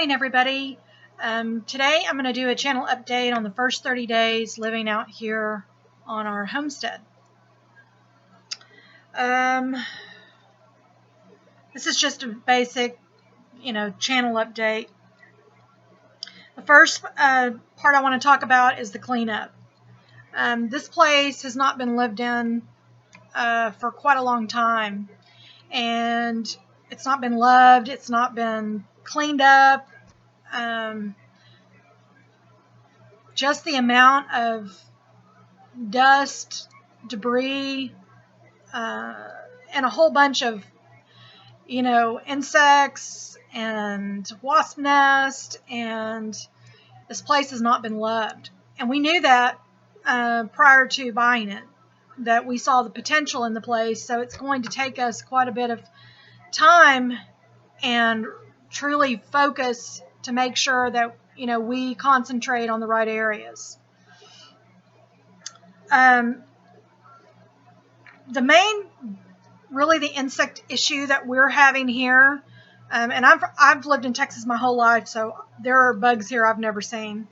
morning, everybody. Today I'm going to do a channel update on the first 30 days living out here on our homestead. This is just a basic, channel update. The first part I want to talk about is the cleanup. This place has not been lived in for quite a long time, and it's not been loved. It's not been cleaned up. Just the amount of dust, debris, and a whole bunch of, insects and wasp nest, and this place has not been loved. And we knew that prior to buying it, that we saw the potential in the place, so it's going to take us quite a bit of time and truly focus to make sure that we concentrate on the right areas. The insect issue that we're having here, and I've lived in Texas my whole life, so there are bugs here I've never seen.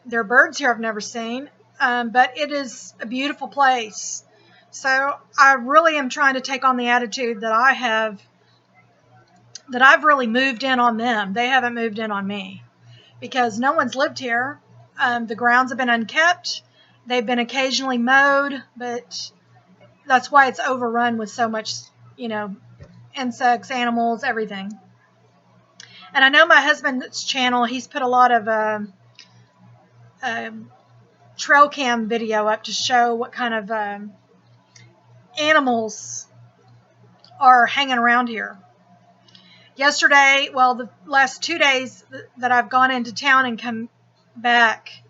There are birds here I've never seen, but it is a beautiful place. So I really am trying to take on the attitude that I've really moved in on them. They haven't moved in on me, because no one's lived here. The grounds have been unkept. They've been occasionally mowed, but that's why it's overrun with so much, insects, animals, everything. And I know my husband's channel, he's put a lot of trail cam video up to show what kind of animals are hanging around here. Yesterday, the last 2 days that I've gone into town and come back,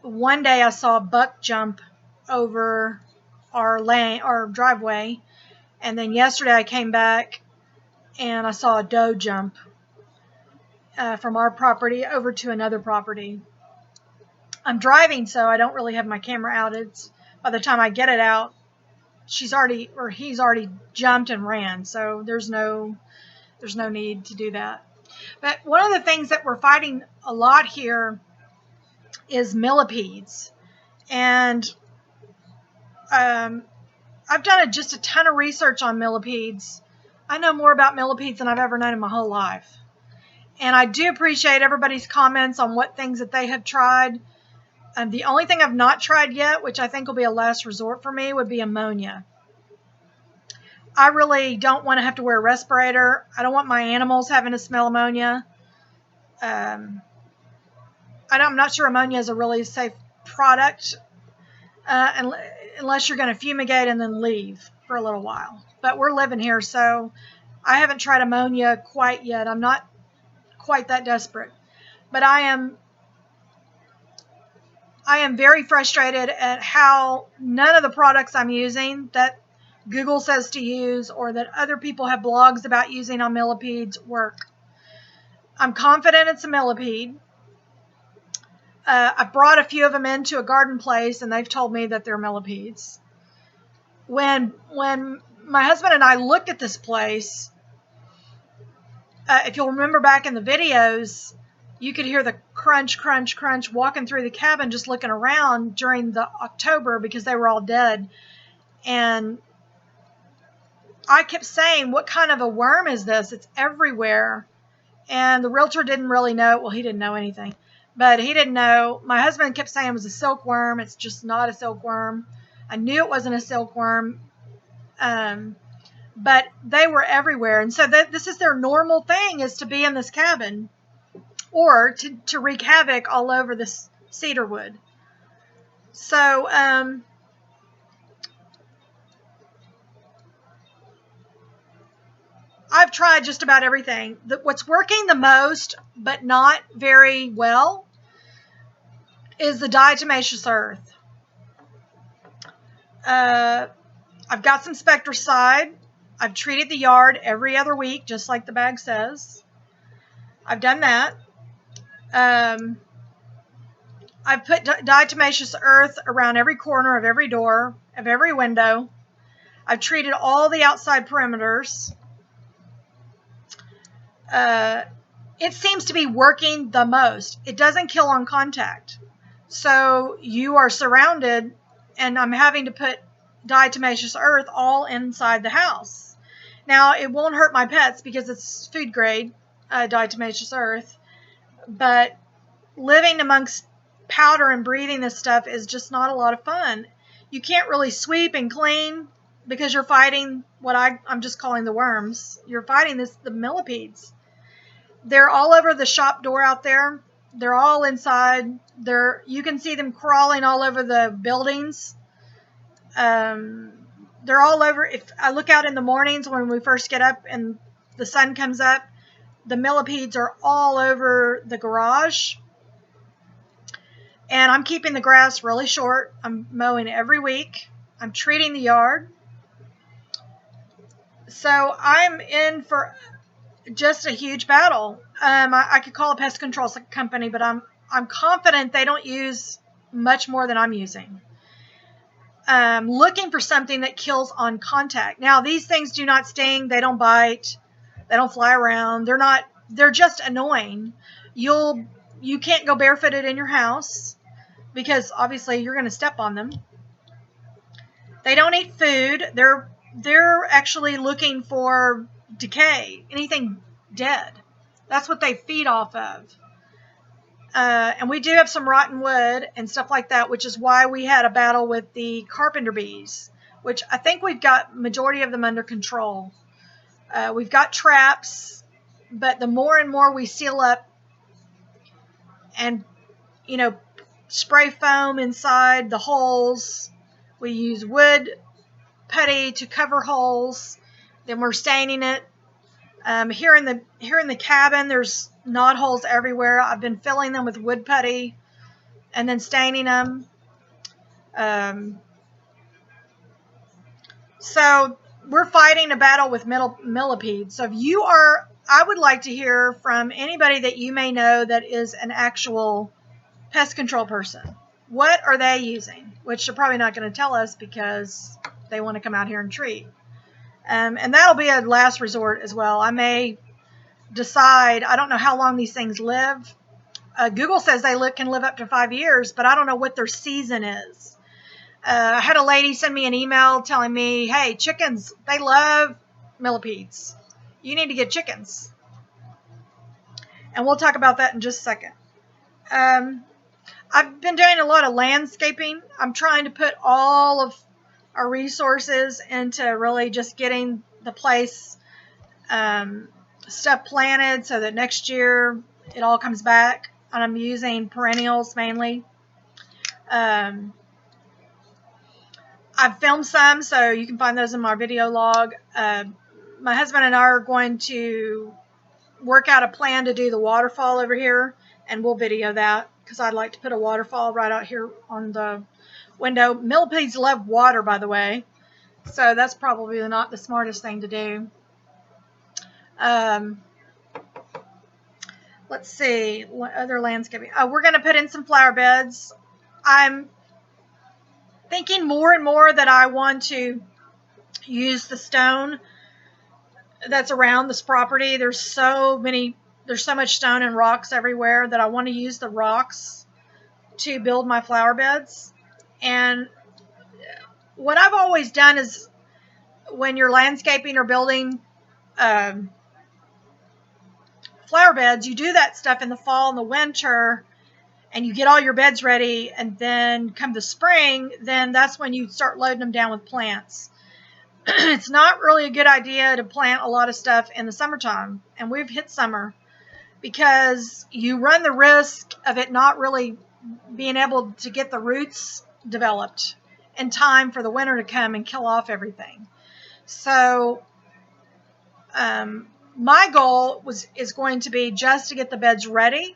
one day I saw a buck jump over our driveway, and then yesterday I came back and I saw a doe jump from our property over to another property. I'm driving, so I don't really have my camera out. By the time I get it out, he's already jumped and ran, so there's no need to do that. But one of the things that we're fighting a lot here is millipedes. And I've done just a ton of research on millipedes. I know more about millipedes than I've ever known in my whole life. And I do appreciate everybody's comments on what things that they have tried. The only thing I've not tried yet, which I think will be a last resort for me, would be ammonia. I really don't want to have to wear a respirator. I don't want my animals having to smell ammonia. I'm not sure ammonia is a really safe product unless you're going to fumigate and then leave for a little while. But we're living here, so I haven't tried ammonia quite yet. I'm not quite that desperate. But I am very frustrated at how none of the products I'm using that Google says to use or that other people have blogs about using on millipedes work. I'm confident it's a millipede. I brought a few of them into a garden place, and they've told me that they're millipedes. When my husband and I looked at this place, if you'll remember back in the videos, you could hear the crunch, crunch, crunch walking through the cabin just looking around during the October because they were all dead. And I kept saying, what kind of a worm is this? It's everywhere. And the realtor didn't really know. Well, he didn't know anything. But he didn't know. My husband kept saying it was a silkworm. It's just not a silkworm. I knew it wasn't a silkworm. But they were everywhere. And so this is their normal thing, is to be in this cabin or to wreak havoc all over this cedar wood. So I've tried just about everything. What's working the most, but not very well, is the diatomaceous earth. I've got some spectricide. I've treated the yard every other week, just like the bag says. I've done that. I've put diatomaceous earth around every corner of every door, of every window. I've treated all the outside perimeters. it seems to be working the most. It doesn't kill on contact. So you are surrounded, and I'm having to put diatomaceous earth all inside the house. Now, it won't hurt my pets because it's food grade diatomaceous earth, but living amongst powder and breathing this stuff is just not a lot of fun. You can't really sweep and clean because you're fighting what I'm just calling the worms. You're fighting the millipedes. They're all over the shop door out there. They're all inside. You can see them crawling all over the buildings. They're all over. If I look out in the mornings when we first get up and the sun comes up, the millipedes are all over the garage. And I'm keeping the grass really short. I'm mowing every week. I'm treating the yard. So I'm in for just a huge battle. I could call a pest control company, but I'm confident they don't use much more than I'm using. Looking for something that kills on contact. Now, these things do not sting. They don't bite. They don't fly around. They're just annoying. You can't go barefooted in your house because obviously you're going to step on them. They don't eat food. They're actually looking for decay, anything dead. That's what they feed off of. And we do have some rotten wood and stuff like that, which is why we had a battle with the carpenter bees, which I think we've got majority of them under control. We've got traps, but the more and more we seal up and, spray foam inside the holes, we use wood putty to cover holes, then we're staining it. Here in the cabin, there's knot holes everywhere. I've been filling them with wood putty and then staining them. So we're fighting a battle with millipedes. So I would like to hear from anybody that you may know that is an actual pest control person. What are they using? Which they're probably not going to tell us because they want to come out here and treat. And that'll be a last resort as well. I may decide, I don't know how long these things live. Google says they can live up to 5 years, but I don't know what their season is. I had a lady send me an email telling me, hey, chickens, they love millipedes. You need to get chickens. And we'll talk about that in just a second. I've been doing a lot of landscaping. I'm trying to put all of our resources into really just getting the place stuff planted so that next year it all comes back. And I'm using perennials mainly. I've filmed some, so you can find those in my video log. My husband and I are going to work out a plan to do the waterfall over here, and we'll video that because I'd like to put a waterfall right out here on the window. Millipedes love water, by the way, so that's probably not the smartest thing to do. Let's see, what other landscaping? We're going to put in some flower beds. I'm thinking more and more that I want to use the stone that's around this property. There's so much stone and rocks everywhere that I want to use the rocks to build my flower beds. And what I've always done is when you're landscaping or building flower beds, you do that stuff in the fall and the winter, and you get all your beds ready, and then come the spring, then that's when you start loading them down with plants. It's not really a good idea to plant a lot of stuff in the summertime, and we've hit summer, because you run the risk of it not really being able to get the roots developed in time for the winter to come and kill off everything. So my goal is going to be just to get the beds ready,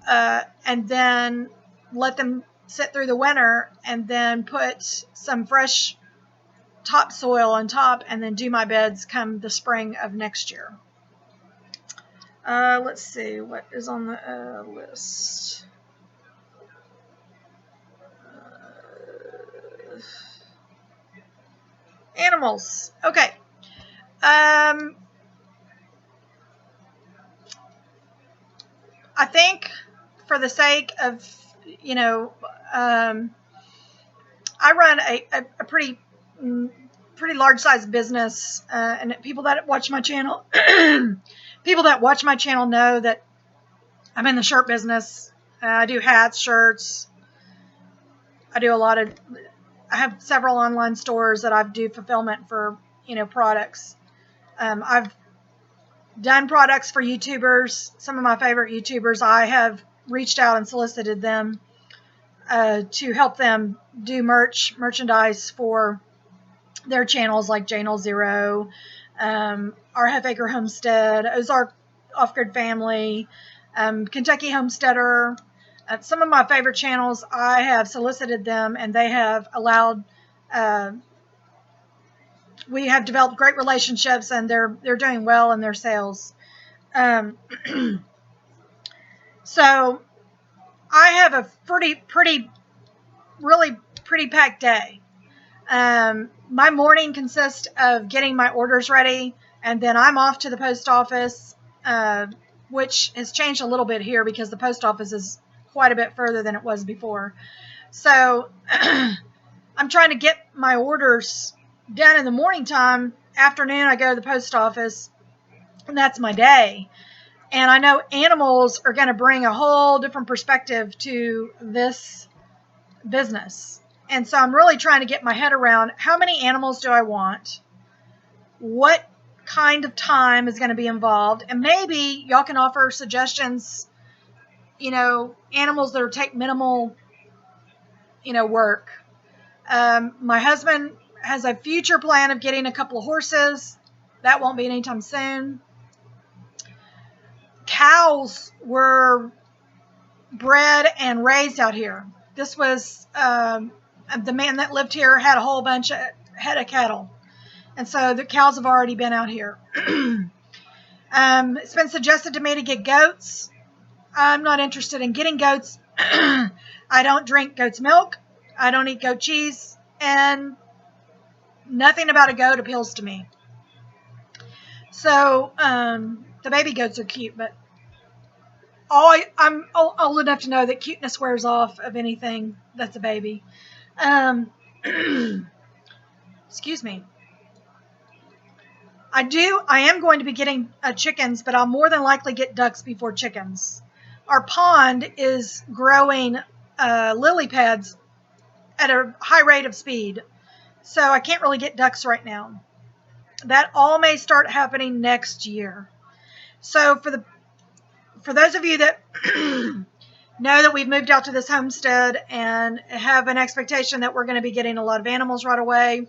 and then let them sit through the winter, and then put some fresh topsoil on top, and then do my beds come the spring of next year. Let's see what is on the list. Animals. Okay. I think for the sake of, I run a pretty large size business, and people that watch my channel, people that watch my channel know that I'm in the shirt business. I do hats, shirts. I have several online stores that I do fulfillment for, products. I've done products for YouTubers. Some of my favorite YouTubers, I have reached out and solicited them to help them do merchandise for their channels, like Janel Zero, our Half Acre Homestead, Ozark Off-Grid Family, Kentucky Homesteader. Some of my favorite channels, I have solicited them, and they have allowed. We have developed great relationships, and they're doing well in their sales. So I have a really pretty packed day. My morning consists of getting my orders ready, and then I'm off to the post office, which has changed a little bit here because the post office is quite a bit further than it was before. So I'm trying to get my orders done in the morning time. Afternoon, I go to the post office, and that's my day. And I know animals are going to bring a whole different perspective to this business. And so I'm really trying to get my head around how many animals do I want? What kind of time is going to be involved? And maybe y'all can offer suggestions, animals that take minimal, work. My husband has a future plan of getting a couple of horses. That won't be anytime soon. Cows were bred and raised out here. This was the man that lived here had a whole bunch of head of cattle, and so the cows have already been out here. It's been suggested to me to get goats. I'm not interested in getting goats. I don't drink goat's milk. I don't eat goat cheese, and nothing about a goat appeals to me. So the baby goats are cute, but I'm old enough to know that cuteness wears off of anything that's a baby. Excuse me. I am going to be getting chickens, but I'll more than likely get ducks before chickens. Our pond is growing lily pads at a high rate of speed, so I can't really get ducks right now. That all may start happening next year. So for those of you that know that we've moved out to this homestead and have an expectation that we're going to be getting a lot of animals right away,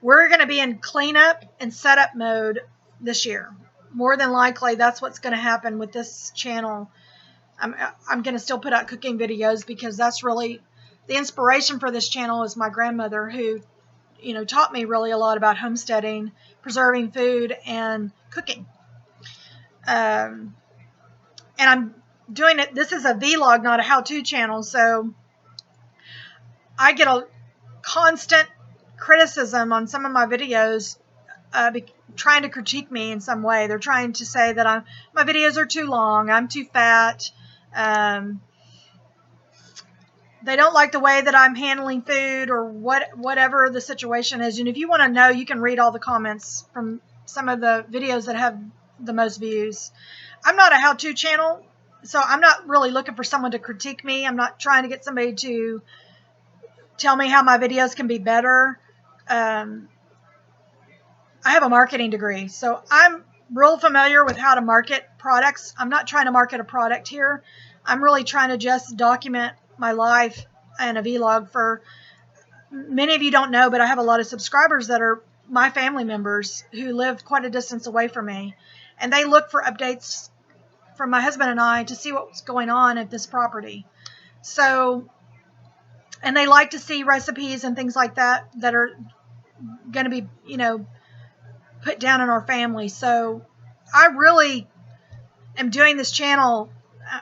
we're going to be in cleanup and setup mode this year. More than likely, that's what's going to happen with this channel. I'm going to still put out cooking videos because that's really the inspiration for this channel is my grandmother, who, taught me really a lot about homesteading, preserving food, and cooking. And I'm doing it. This is a vlog, not a how-to channel, so I get a constant criticism on some of my videos, trying to critique me in some way. They're trying to say that my videos are too long, I'm too fat. They don't like the way that I'm handling food or whatever the situation is. And if you want to know, you can read all the comments from some of the videos that have the most views. I'm not a how-to channel, so I'm not really looking for someone to critique me. I'm not trying to get somebody to tell me how my videos can be better. I have a marketing degree, so I'm real familiar with how to market products. I'm not trying to market a product here. I'm really trying to just document my life and a vlog. For many of you don't know, but I have a lot of subscribers that are my family members who live quite a distance away from me, and they look for updates from my husband and I to see what's going on at this property. So, and they like to see recipes and things like that that are going to be, put down in our family. So I really am doing this channel.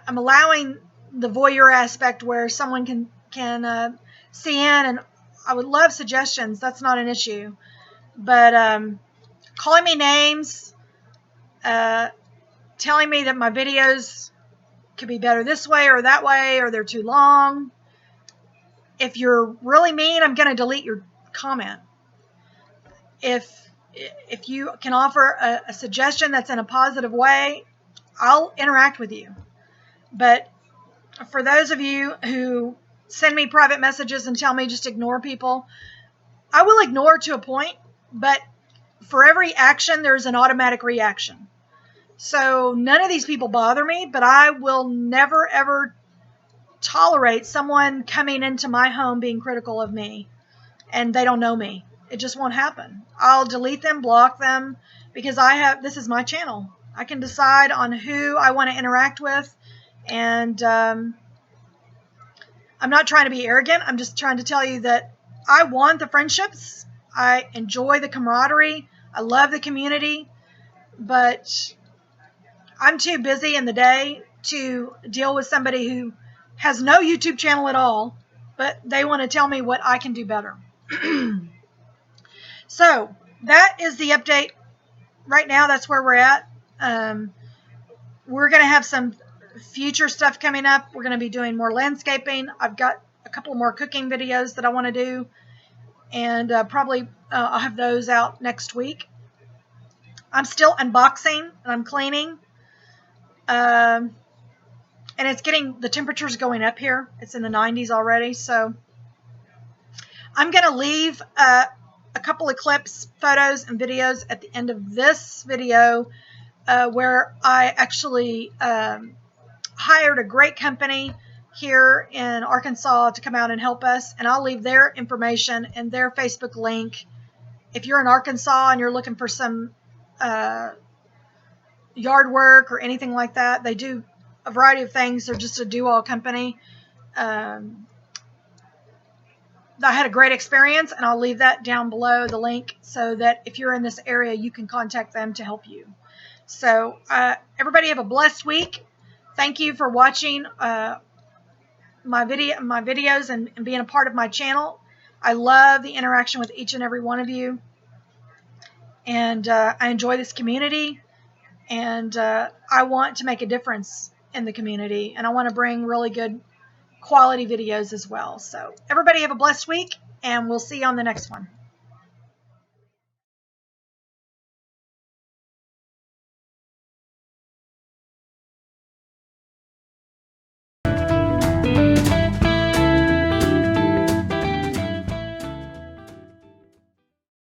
I'm allowing the voyeur aspect where someone can see in, and I would love suggestions. That's not an issue. But calling me names, telling me that my videos could be better this way or that way, or they're too long. If you're really mean, I'm going to delete your comment. If you can offer a suggestion that's in a positive way, I'll interact with you. But for those of you who send me private messages and tell me just ignore people, I will ignore to a point, but for every action, there's an automatic reaction. So none of these people bother me, but I will never, ever tolerate someone coming into my home being critical of me and they don't know me. It just won't happen. I'll delete them, block them, because this is my channel. I can decide on who I want to interact with, and I'm not trying to be arrogant. I'm just trying to tell you that I want the friendships. I enjoy the camaraderie. I love the community, but I'm too busy in the day to deal with somebody who has no YouTube channel at all, but they want to tell me what I can do better. So that is the update right now. That's where we're at. We're going to have some future stuff coming up. We're going to be doing more landscaping. I've got a couple more cooking videos that I want to do, and probably I'll have those out next week. I'm still unboxing and I'm cleaning. And it's getting, the temperature's going up here. It's in the 90s already. So I'm going to leave a couple of clips, photos, and videos at the end of this video where I actually hired a great company here in Arkansas to come out and help us. And I'll leave their information and their Facebook link. If you're in Arkansas and you're looking for some yard work or anything like that, they do a variety of things. They're just a do-all company. I had a great experience, and I'll leave that down below, the link, so that if you're in this area, you can contact them to help you. So everybody have a blessed week. Thank you for watching my videos and being a part of my channel. I love the interaction with each and every one of you, and I enjoy this community, and I want to make a difference in the community, and I want to bring really good quality videos as well. So everybody have a blessed week, and we'll see you on the next one.